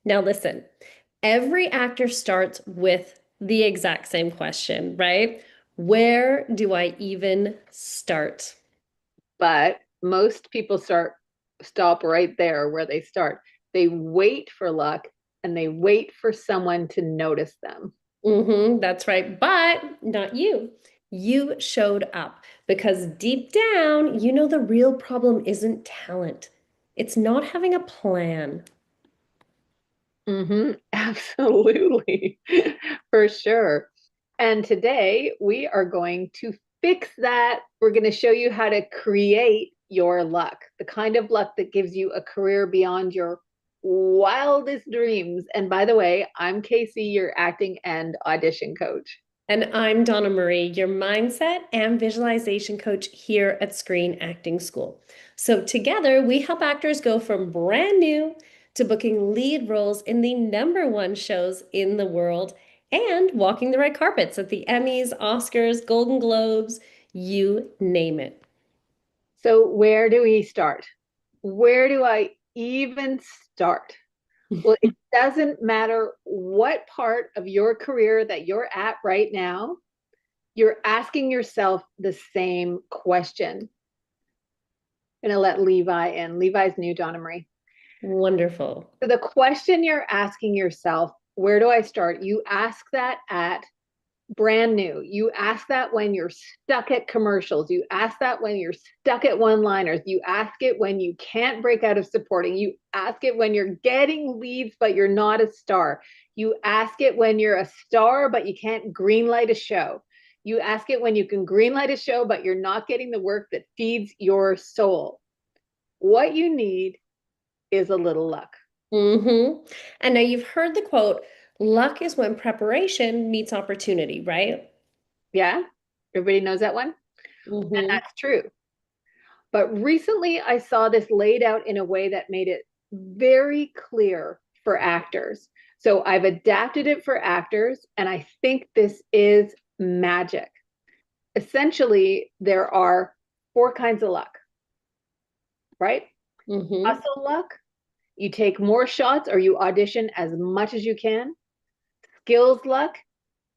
Now, listen, every actor starts with the exact same question, right? Where do I even start? But most people stop right there where they start. They wait for luck and they wait for someone to notice them. That's right. But not you. You showed up because deep down, you know the real problem isn't talent. It's not having a plan. Absolutely. For sure. And today we are going to fix that. We're going to show you how to create your luck, the kind of luck that gives you a career beyond your wildest dreams. And by the way, I'm Casey, your acting and audition coach. And I'm Donna-Marie, your mindset and visualization coach here at Screen Acting School. So together, we help actors go from brand new to booking lead roles in the #1 shows in the world and walking the red carpets at the Emmys, Oscars, Golden Globes, you name it. So, where do we start? Where do I even start? Well, it doesn't matter what part of your career that you're at right now, you're asking yourself the same question. I'm going to let Levi in. Levi's new, Donna Marie. Wonderful. So the question you're asking yourself, where do I start? You ask that at brand new. You ask that when you're stuck at commercials. You ask that when you're stuck at one-liners. You ask it when you can't break out of supporting. You ask it when you're getting leads, but you're not a star. You ask it when you're a star, but you can't greenlight a show. You ask it when you can greenlight a show, but you're not getting the work that feeds your soul. What you need is a little luck. Mm-hmm. And now you've heard the quote, luck is when preparation meets opportunity, right? Yeah? Everybody knows that one? And Mm-hmm. that's true. But recently I saw this laid out in a way that made it very clear for actors. So I've adapted it for actors, and I think this is magic. Essentially, there are four kinds of luck, right? Mm-hmm. Hustle luck, you take more shots or you audition as much as you can. Skills luck,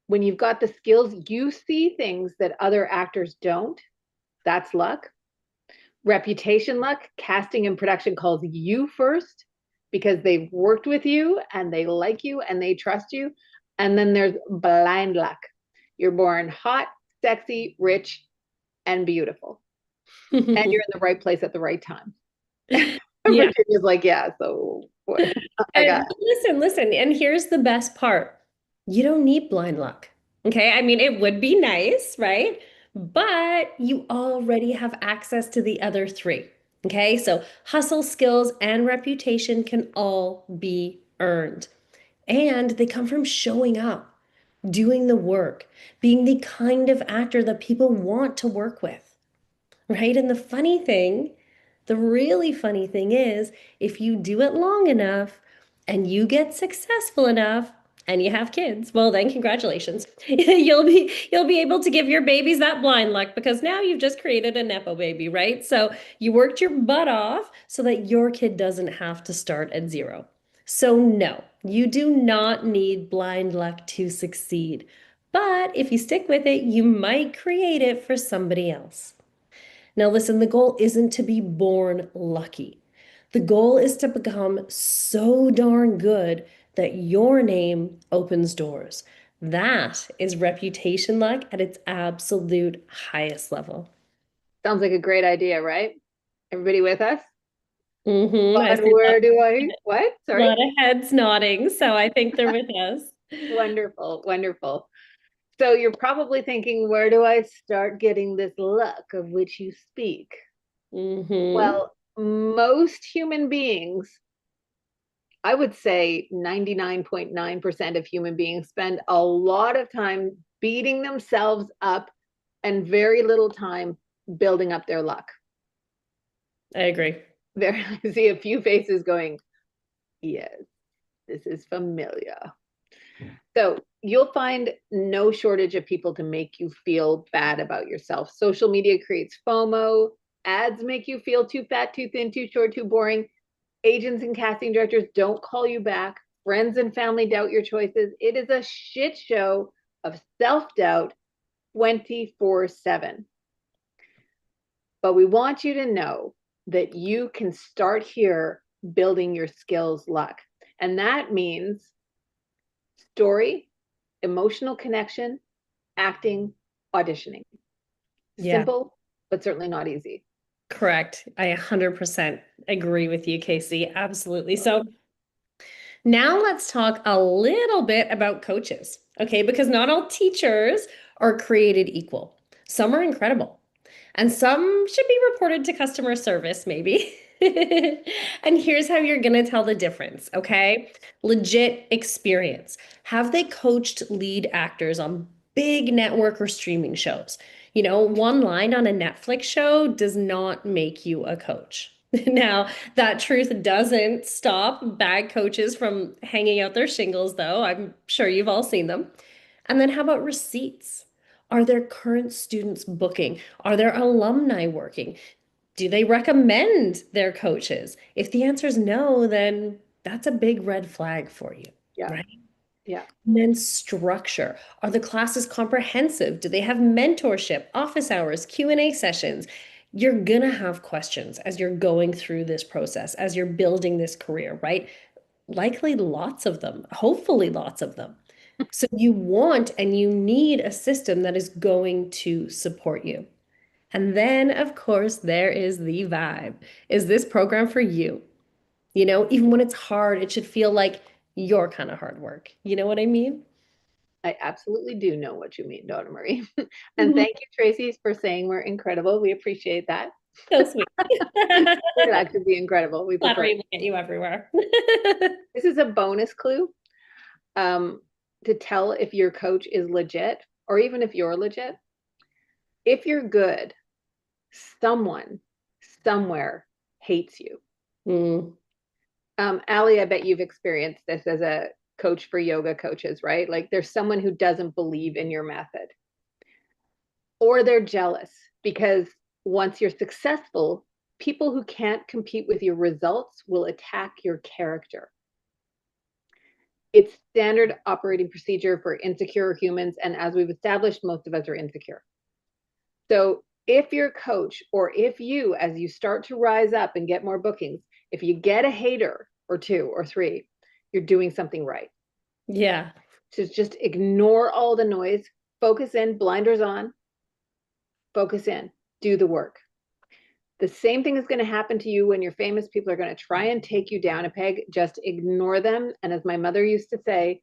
when you've got the skills, you see things that other actors don't. That's luck. Reputation luck, casting and production calls you first because they've worked with you and they like you and they trust you. And then there's blind luck. You're born hot, sexy, rich, and beautiful. And you're in the right place at the right time. Yeah. Virginia's like, yeah, so what? I got And listen, and here's the best part. You don't need blind luck. Okay. I mean, it would be nice, right? But you already have access to the other three. Okay. So hustle, skills, and reputation can all be earned. And they come from showing up, doing the work, being the kind of actor that people want to work with. Right? And the really funny thing is, if you do it long enough and you get successful enough and you have kids, well then congratulations. You'll be able to give your babies that blind luck because now you've just created a Nepo baby, right? So you worked your butt off so that your kid doesn't have to start at zero. So no, you do not need blind luck to succeed. But if you stick with it, you might create it for somebody else. Now, listen, the goal isn't to be born lucky. The goal is to become so darn good that your name opens doors. That is reputation luck at its absolute highest level. sounds like a great idea, right? Everybody with us? I But see where do I what? a Sorry. lot of heads nodding, so I think they're with us. Wonderful, wonderful. So you're probably thinking, where do I start getting this luck of which you speak? hmm Well, most human beings, I would say 99.9% of human beings spend a lot of time beating themselves up and very little time building up their luck. I agree. There, I see a few faces going, yes, this is familiar. So you'll find no shortage of people to make you feel bad about yourself. Social media creates FOMO. Ads make you feel too fat, too thin, too short, too boring. Agents and casting directors don't call you back. friends and family doubt your choices. It is a shit show of self-doubt 24/7. But we want you to know that you can start here building your skills luck. And that means story, emotional connection, acting, auditioning. Yeah, Simple, but certainly not easy. correct. I 100% agree with you, Casey. Absolutely. So now let's talk a little bit about coaches, okay? Because not all teachers are created equal. Some are incredible, and some should be reported to customer service, maybe. And here's how you're going to tell the difference, okay? Legit experience. Have they coached lead actors on big network or streaming shows? You know, one line on a Netflix show does not make you a coach. Now, that truth doesn't stop bad coaches from hanging out their shingles, though. I'm sure you've all seen them. And then how about receipts? Are there current students booking? Are there alumni working? Do they recommend their coaches? If the answer is no, then that's a big red flag for you, Yeah, right? yeah. And then structure. Are the classes comprehensive? Do they have mentorship, office hours, Q&A sessions? You're gonna have questions as you're going through this process, as you're building this career, right? Likely lots of them, hopefully lots of them. So you want and you need a system that is going to support you. And then, of course, there is the vibe. Is this program for you? You know, even when it's hard, it should feel like your kind of hard work. You know what I mean? I absolutely do know what you mean, Donna-Marie. And Mhm. thank you, Tracy, for saying we're incredible. We appreciate that. So sweet. We'd like to be incredible. We prefer it. Flattery will get you everywhere. This is a bonus clue um, to tell if your coach is legit or even if you're legit. If you're good, someone somewhere hates you. Mm, Allie, I bet you've experienced this as a coach for yoga coaches, right? Like there's someone who doesn't believe in your method or they're jealous because once you're successful, people who can't compete with your results will attack your character. It's standard operating procedure for insecure humans. And as we've established, most of us are insecure. So if your coach or if you, as you start to rise up and get more bookings, if you get a hater or two or three, you're doing something right. yeah. So just ignore all the noise, focus in, blinders on, focus in, do the work. The same thing is going to happen to you when you're famous. People are going to try and take you down a peg. Just ignore them. And as my mother used to say,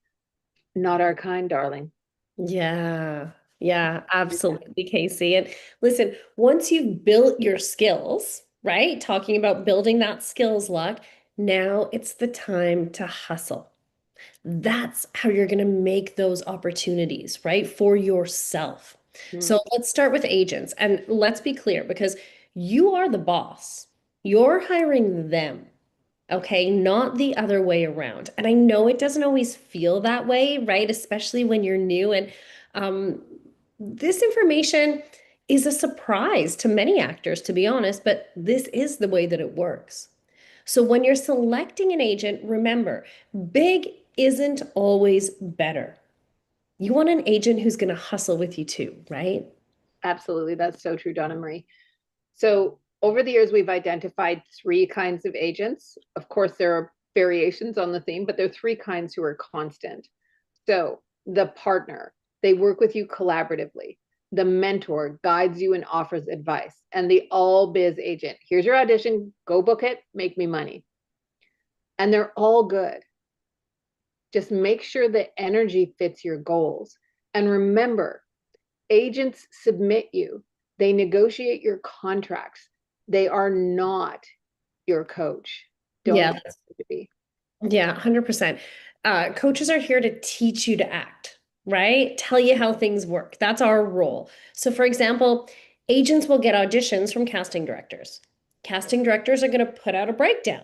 not our kind, darling. Yeah. Yeah, absolutely, Casey. And listen, once you've built your skills, right? Talking about building that skills luck, now it's the time to hustle. That's how you're going to make those opportunities, right? For yourself. Mm-hmm. So let's start with agents. And let's be clear because you are the boss. You're hiring them. Okay, not the other way around. And I know it doesn't always feel that way, right? Especially when you're new. And um, this information is a surprise to many actors, to be honest, but this is the way that it works. So when you're selecting an agent, remember, big isn't always better. You want an agent who's going to hustle with you too, right? Absolutely. That's so true, Donna Marie. So over the years, we've identified three kinds of agents. Of course, there are variations on the theme, but there are three kinds who are constant. So the partner, they work with you collaboratively. The mentor guides you and offers advice. And the all biz agent, here's your audition, go book it, make me money. And they're all good. Just make sure the energy fits your goals. And remember, agents submit you, they negotiate your contracts. They are not your coach. Don't Yeah, expect it to be. yeah, 100%. Coaches are here to teach you to act, right? Tell you how things work. That's our role. So, for example, agents will get auditions from casting directors. Casting directors are going to put out a breakdown.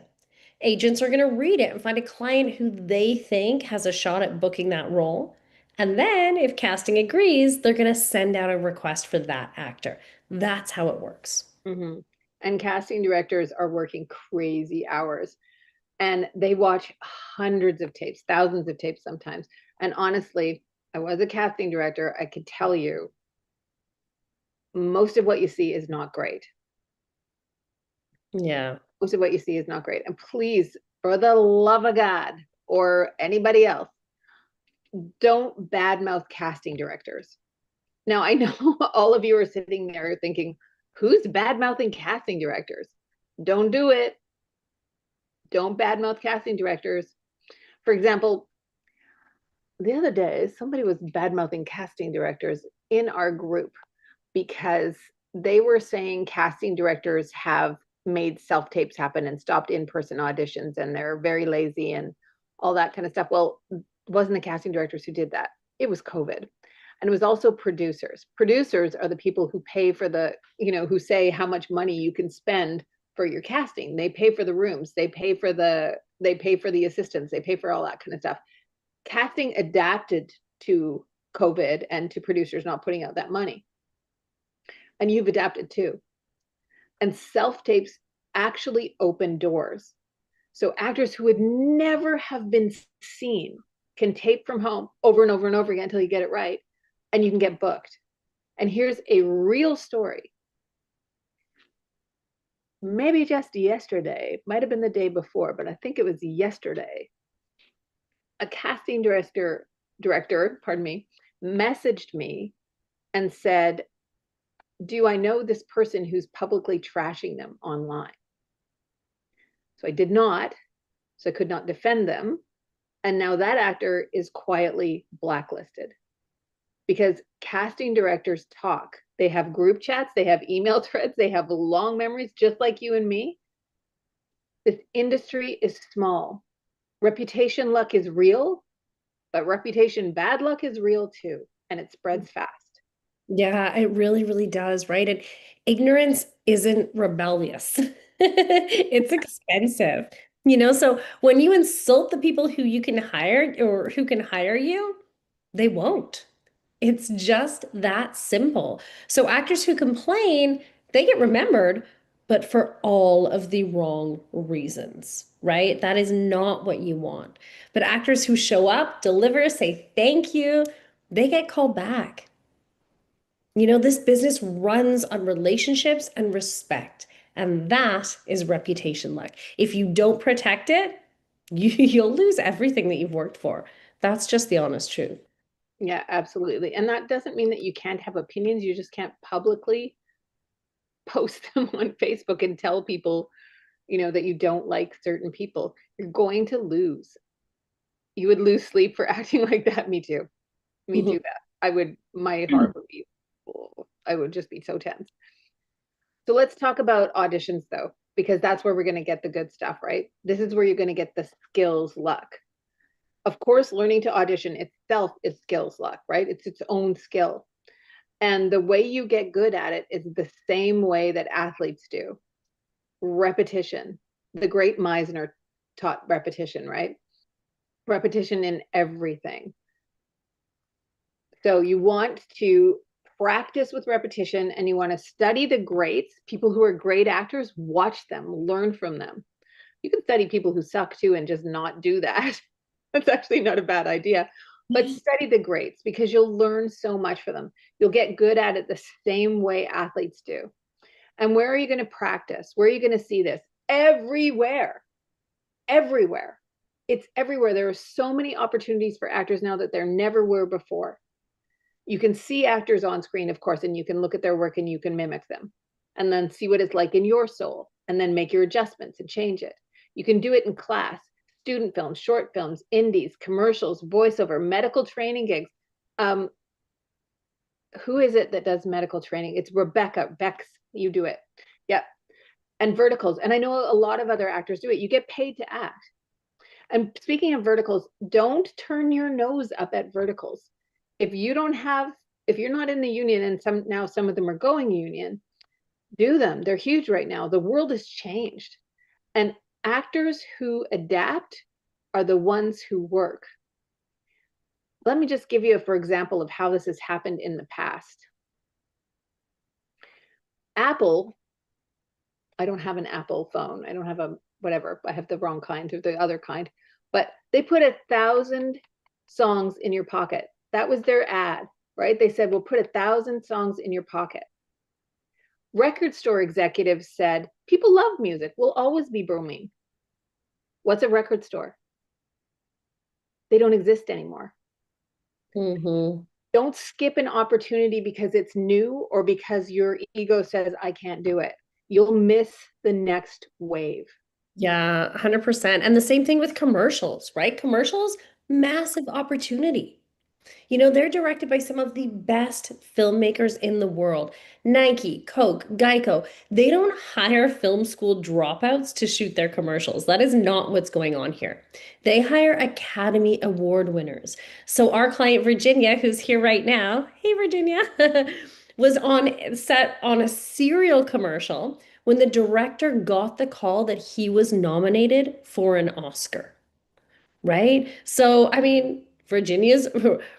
Agents are going to read it and find a client who they think has a shot at booking that role. And then, if casting agrees, they're going to send out a request for that actor. That's how it works. Mm-hmm. And casting directors are working crazy hours. And they watch hundreds of tapes, thousands of tapes sometimes. And honestly, I was a casting director. I could tell you most of what you see is not great. Yeah. Most of what you see is not great. And please, for the love of God or anybody else, don't badmouth casting directors. Now, I know all of you are sitting there thinking, who's badmouthing casting directors? Don't do it. Don't badmouth casting directors. For example, the other day, somebody was badmouthing casting directors in our group because they were saying casting directors have made self tapes happen and stopped in person auditions and they're very lazy and all that kind of stuff. Well, it wasn't the casting directors who did that. It was COVID. And it was also producers. Producers are the people who pay for the, who say how much money you can spend for your casting. They pay for the rooms, they pay for the assistants, they pay for all that kind of stuff. Casting adapted to COVID and to producers not putting out that money. And you've adapted too. And self tapes actually open doors. So actors who would never have been seen can tape from home over and over and over again until you get it right, and you can get booked. And here's a real story. Maybe just yesterday, might have been the day before, but I think it was yesterday. A casting director, pardon me, messaged me and said, do I know this person who's publicly trashing them online? So I did not, so I could not defend them. And now that actor is quietly blacklisted because casting directors talk. They have group chats, they have email threads, they have long memories, just like you and me. This industry is small. Reputation luck is real, but reputation bad luck is real too, and it spreads fast. Yeah, it really, really does, right? And ignorance isn't rebellious. It's expensive. So when you insult the people who you can hire or who can hire you, they won't. It's just that simple. So actors who complain, they get remembered, but for all of the wrong reasons, right? That is not what you want. But actors who show up, deliver, say thank you, they get called back. This business runs on relationships and respect, and that is reputation luck. If you don't protect it, you'll lose everything that you've worked for. That's just the honest truth. Yeah, absolutely. And that doesn't mean that you can't have opinions. You just can't publicly post them on Facebook and tell people, that you don't like certain people. You're going to lose. You would lose sleep for acting like that. Me too. Me too. That my heart would be, I would just be so tense. So let's talk about auditions though, because that's where we're going to get the good stuff, right? This is where you're going to get the skills luck. Of course, learning to audition itself is skills luck, right? It's its own skill. And the way you get good at it is the same way that athletes do. Repetition. The great Meisner taught repetition, right? Repetition in everything. So you want to practice with repetition and you want to study the greats, people who are great actors, watch them, learn from them. You can study people who suck too and just not do that. That's actually not a bad idea. But study the greats because you'll learn so much from them. You'll get good at it the same way athletes do. And where are you going to practice? Where are you going to see this? Everywhere. Everywhere. It's everywhere. There are so many opportunities for actors now that there never were before. You can see actors on screen, of course, and you can look at their work and you can mimic them and then see what it's like in your soul and then make your adjustments and change it. You can do it in class, student films, short films, indies, commercials, voiceover, medical training gigs. Who is it that does medical training? It's Rebecca. Bex, you do it. Yeah. And verticals. And I know a lot of other actors do it. You get paid to act. And speaking of verticals, don't turn your nose up at verticals. If you're not in the union, and some of them are going union, do them. They're huge right now. The world has changed. And actors who adapt are the ones who work. Let me just give you for example of how this has happened in the past. Apple, I don't have an Apple phone. I don't have whatever. I have the wrong kind or the other kind, but they put 1,000 songs in your pocket. That was their ad, right? They said, we'll put 1,000 songs in your pocket. Record store executives said, people love music. We'll always be booming. What's a record store? They don't exist anymore. Mm-hmm. Don't skip an opportunity because it's new or because your ego says, I can't do it. You'll miss the next wave. Yeah, 100%. And the same thing with commercials, right? Commercials, massive opportunity. They're directed by some of the best filmmakers in the world. Nike, Coke, Geico. They don't hire film school dropouts to shoot their commercials. That is not what's going on here. They hire Academy Award winners. So our client Virginia, who's here right now, hey Virginia, was on set on a cereal commercial when the director got the call that he was nominated for an Oscar, right? So, I mean, Virginia's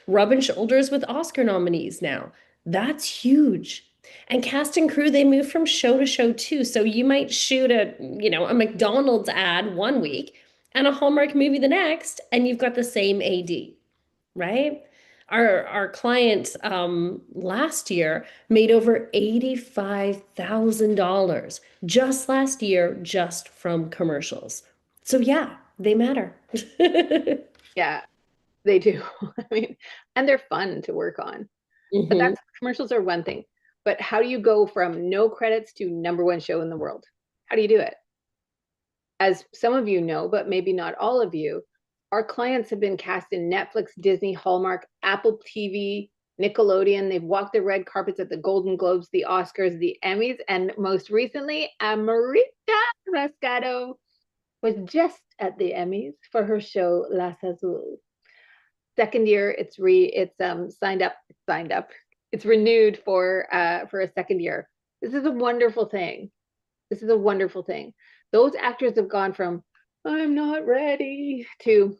rubbing shoulders with Oscar nominees now. That's huge. And cast and crew, they move from show to show too. So you might shoot a McDonald's ad one week and a Hallmark movie the next, and you've got the same AD, right? Our client last year made over $85,000 just last year, just from commercials. So yeah, they matter. Yeah, they do. I mean, and they're fun to work on. But Hmm. that's commercials are one thing. But how do you go from no credits to number one show in the world? How do you do it? As some of you know, but maybe not all of you, our clients have been cast in Netflix, Disney, Hallmark, Apple TV, Nickelodeon. They've walked the red carpets at the Golden Globes, the Oscars, the Emmys, and most recently, Amarita Rascado was just at the Emmys for her show Las Azules. Second year, it's signed up. It's renewed for a second year. This is a wonderful thing. This is a wonderful thing. Those actors have gone from I'm not ready to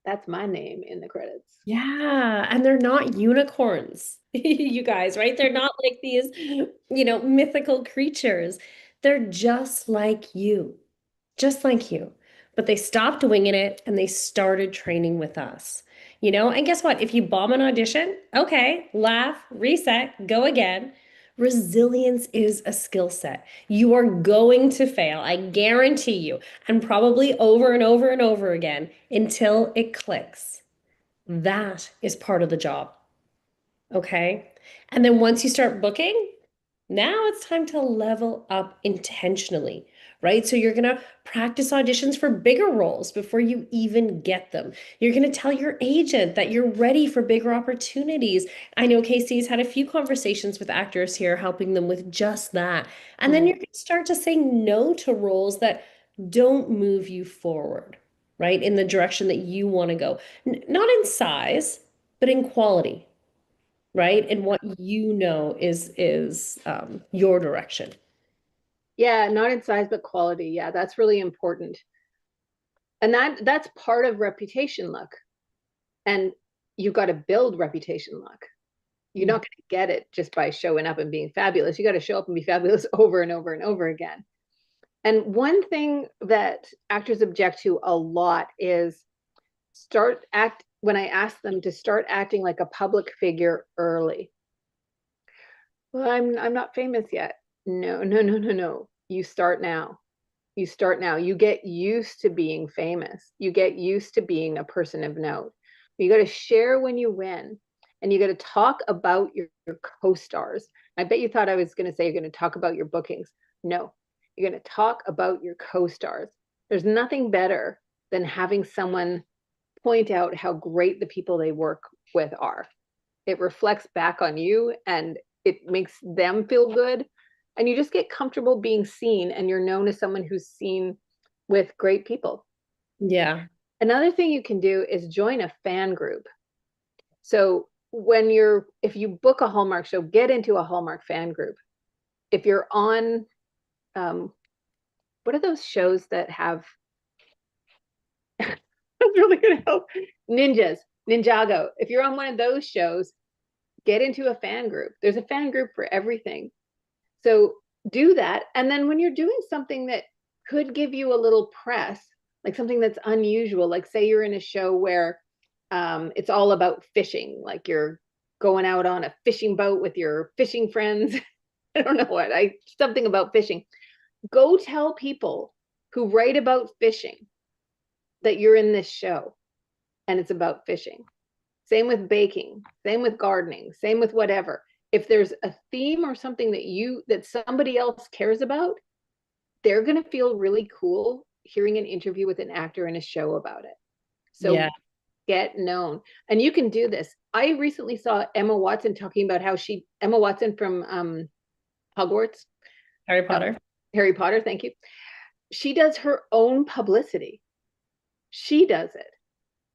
that's my name in the credits. Yeah, and they're not unicorns, you guys, right? They're not like these, mythical creatures. They're just like you. But they stopped winging it and they started training with us. And guess what? If you bomb an audition, okay, laugh, reset, go again. Resilience is a skill set. You are going to fail, I guarantee you, and probably over and over and over again until it clicks. That is part of the job. Okay. And then once you start booking, now it's time to level up intentionally, right? So you're going to practice auditions for bigger roles before you even get them. You're going to tell your agent that you're ready for bigger opportunities. I know KC's had a few conversations with actors here, helping them with just that. And then Mm. you're going to start to say no to roles that don't move you forward, right? In the direction that you want to go. Not in size, but in quality, right? And what is your direction. Yeah, not in size but quality. Yeah, that's really important. And that's part of reputation luck. And you got to build reputation luck. You're not going to get it just by showing up and being fabulous. You got to show up and be fabulous over and over and over again. And one thing that actors object to a lot is start act when I ask them to start acting like a public figure early. Well, I'm not famous yet. No, no, no, no, no. You start now. You start now. You get used to being famous. You get used to being a person of note. You got to share when you win, and you got to talk about your co-stars. I bet you thought I was going to say you're going to talk about your bookings. No, you're going to talk about your co-stars. There's nothing better than having someone point out how great the people they work with are. It reflects back on you and it makes them feel good. And you just get comfortable being seen and you're known as someone who's seen with great people. Yeah. Another thing you can do is join a fan group. So if you book a Hallmark show, get into a Hallmark fan group. If you're on, what are those shows that have, that's really going to help. Ninjago. If you're on one of those shows, get into a fan group. There's a fan group for everything. So do that. And then when you're doing something that could give you a little press, like something that's unusual. Like say you're in a show where it's all about fishing, like you're going out on a fishing boat with your fishing friends. I don't know what, something about fishing. Go tell people who write about fishing that you're in this show and it's about fishing. Same with baking, same with gardening, same with whatever. If there's a theme or something that somebody else cares about, they're going to feel really cool hearing an interview with an actor in a show about it. Yeah. So get known. And you can do this. I recently saw Emma Watson talking about how Emma Watson from Hogwarts, Harry uh, Potter. Harry Potter, thank you. She does her own publicity. She does it.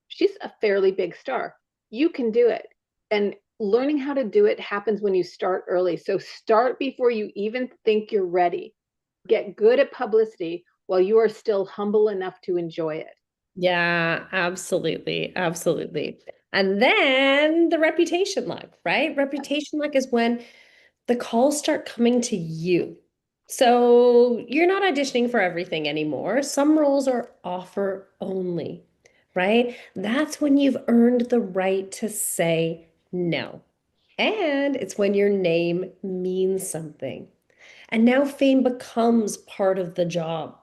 She's a fairly big star. You can do it. And learning how to do it happens when you start early. So start before you even think you're ready. Get good at publicity while you are still humble enough to enjoy it. Yeah, absolutely. Absolutely. And then the reputation luck, right? Reputation luck is when the calls start coming to you. So you're not auditioning for everything anymore. Some roles are offer only, right? That's when you've earned the right to say no. And it's when your name means something. And now fame becomes part of the job,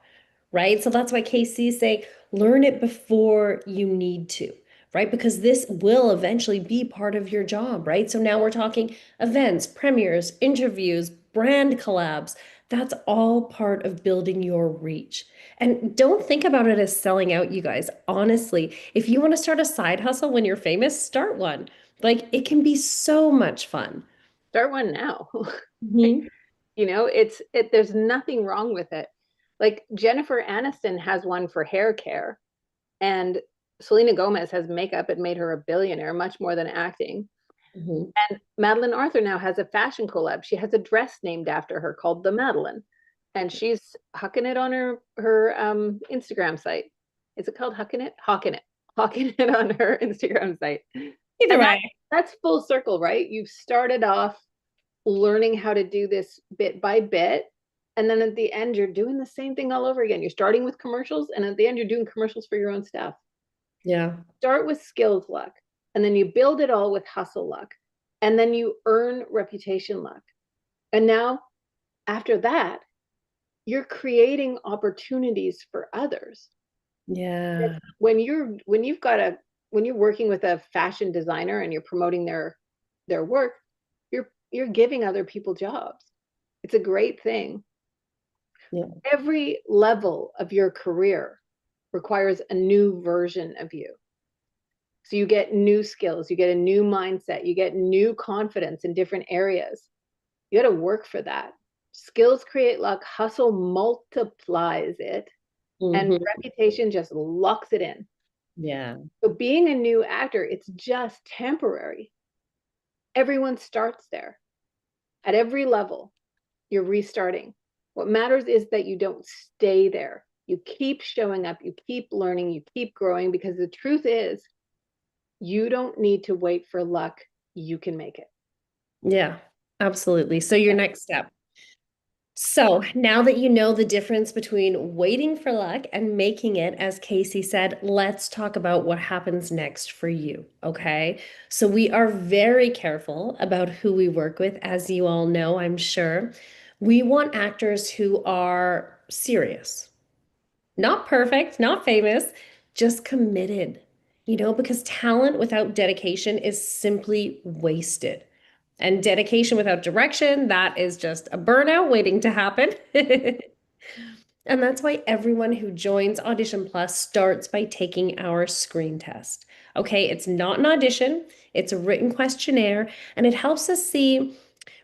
right? So that's why KC say, learn it before you need to, right? Because this will eventually be part of your job, right? So now we're talking events, premieres, interviews, brand collabs. That's all part of building your reach. And don't think about it as selling out, you guys. Honestly, if you want to start a side hustle when you're famous, start one. Like it can be so much fun. Start one now. Mhm. There's nothing wrong with it. Like Jennifer Aniston has one for hair care, and Selena Gomez has makeup. It made her a billionaire, much more than acting. Mhm. And Madeline Arthur now has a fashion collab. She has a dress named after her called the Madeline, and she's hucking it on her Instagram site. Is it called hucking it? Hawking it on her Instagram site. Either And way. that's full circle, right? You've started off learning how to do this bit by bit. And then at the end, you're doing the same thing all over again. You're starting with commercials, and at the end, you're doing commercials for your own stuff. Yeah. Start with skills luck, and then you build it all with hustle luck, and then you earn reputation luck. And now, after that, you're creating opportunities for others. Yeah. When you're working with a fashion designer and you're promoting their work, you're giving other people jobs. It's a great thing. Yeah. Every level of your career requires a new version of you. So you get new skills, you get a new mindset, you get new confidence in different areas. You got to work for that. Skills create luck, hustle multiplies it, and Hmm. reputation just locks it in. Yeah. So being a new actor, it's just temporary. Everyone starts there. At every level, you're restarting. What matters is that you don't stay there. You keep showing up, you keep learning, you keep growing, because the truth is, you don't need to wait for luck. You can make it. Yeah. Absolutely. So your Yeah. next step. So now that you know the difference between waiting for luck and making it, as Casey said, let's talk about what happens next for you. Okay. So we are very careful about who we work with, as you all know, I'm sure. We want actors who are serious. Not perfect, not famous, just committed, because talent without dedication is simply wasted. And dedication without direction, that is just a burnout waiting to happen. And that's why everyone who joins Audition Plus starts by taking our screen test. Okay, it's not an audition, it's a written questionnaire, and it helps us see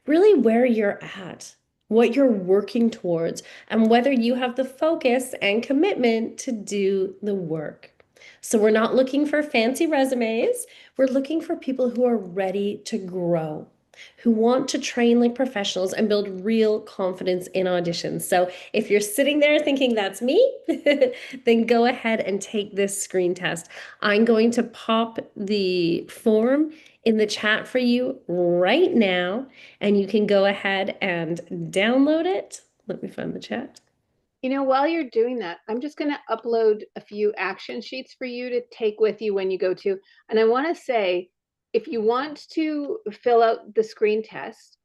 really where you're at, what you're working towards, and whether you have the focus and commitment to do the work. So we're not looking for fancy resumes. We're looking for people who are ready to grow, who want to train like professionals and build real confidence in auditions. So if you're sitting there thinking that's me, then go ahead and take this screen test. I'm going to pop the form in the chat for you right now, and you can go ahead and download it. Let me find the chat. While you're doing that, I'm just going to upload a few action sheets for you to take with you when you go to. And I want to say, if you want to fill out the screen test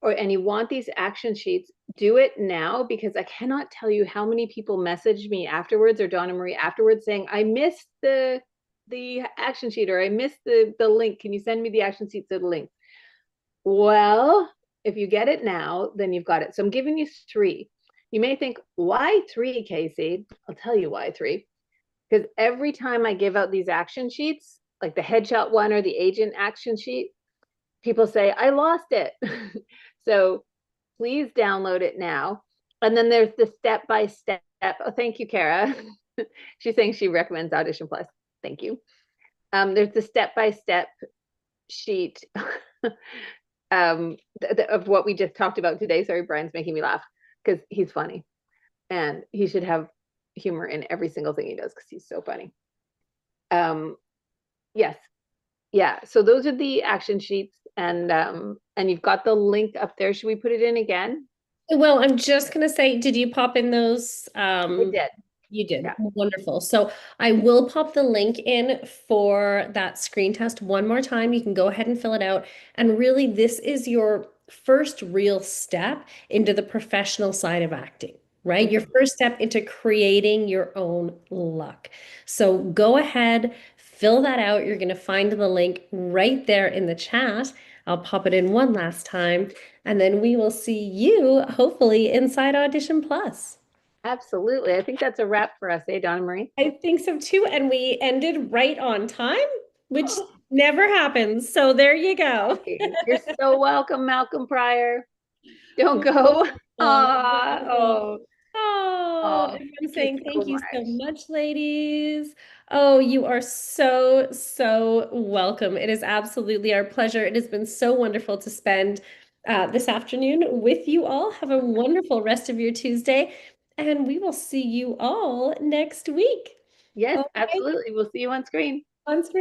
and you want these action sheets, do it now because I cannot tell you how many people messaged me afterwards or Donna-Marie afterwards saying, I missed the action sheet or I missed the link. Can you send me the action sheets or the link? Well, if you get it now, then you've got it. So I'm giving you three. You may think, why three, Casey? I'll tell you why three. Because every time I give out these action sheets, like the headshot one or the agent action sheet, people say, I lost it. So please download it now. And then there's the step by step. Oh, thank you, Kara. She's saying she recommends Audition Plus. Thank you. There's the step by step sheet of what we just talked about today. Sorry, Brian's making me laugh because he's funny and he should have humor in every single thing he does because he's so funny. Yes, yeah. So those are the action sheets, and you've got the link up there. Should we put it in again? Well, I'm just gonna say, did you pop in those? I did. You did. Yeah. Wonderful. So I will pop the link in for that screen test one more time. You can go ahead and fill it out. And really, this is your first real step into the professional side of acting, right? Your Mhm. first step into creating your own luck. So go ahead, fill that out. You're going to find the link right there in the chat. I'll pop it in one last time, and then we will see you hopefully inside Audition Plus. Absolutely. I think that's a wrap for us, eh, Donna-Marie? I think so too. And we ended right on time, which never happens. So there you go. Okay. You're so welcome, Malcolm Pryor. Don't go. Wonderful, wonderful. Oh, Oh, oh, and I'm thank you saying so thank you so much. much, ladies. Oh, you are so, so welcome. It is absolutely our pleasure. It has been so wonderful to spend this afternoon with you all. Have a wonderful rest of your Tuesday, and we will see you all next week. Yes, All right, absolutely. We'll see you on screen. on screen.